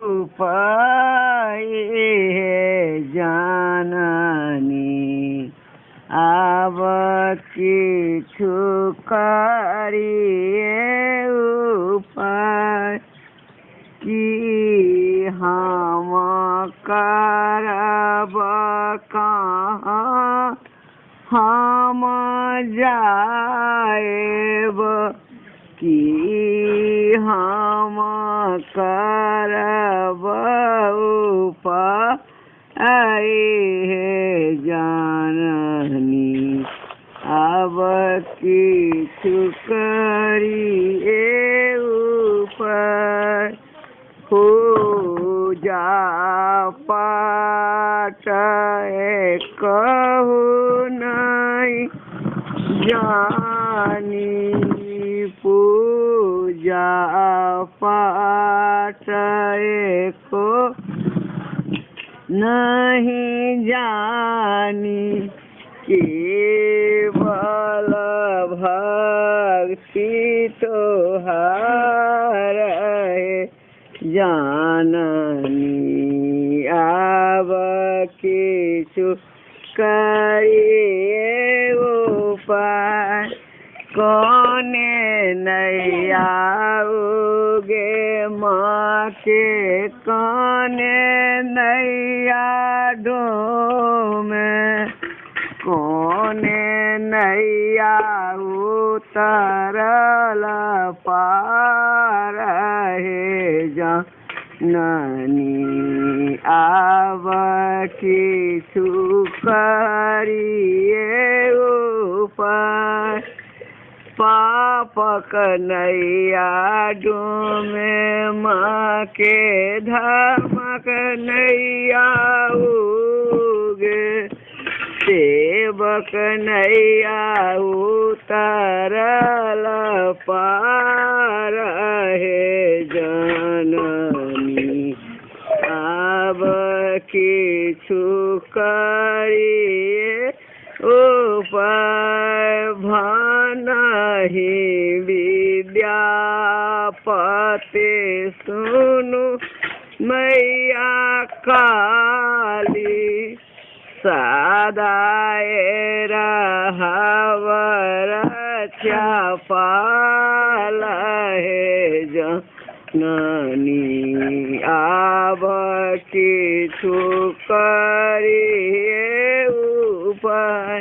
उपाय जाननी अब किछु करिए उपाय कि हम करब कहाँ हम जाएब कि हम करब उपाय जाननी अब किछु करिए उपाय पूजा पाठ कहू नहीं जानी पूजा पाठ को नहीं जानी केवल भक्ति तोहार जाननी अब किछु करिए उपाय कौने नैया उगे माँ के कौने नैया डोमे कौने नैया उतरल पार है जाननी अब किछु करिए उपाय पापक नैया डूमे माँ के धर्मक नैया उगे सेवक नैया उतरल पार है जाननी अब किछु करिए उपाय भानहि विद्यापति सुनु मैया काली सदाए रहब रक्षा पाल है जननी अब किछु करिए उपाय।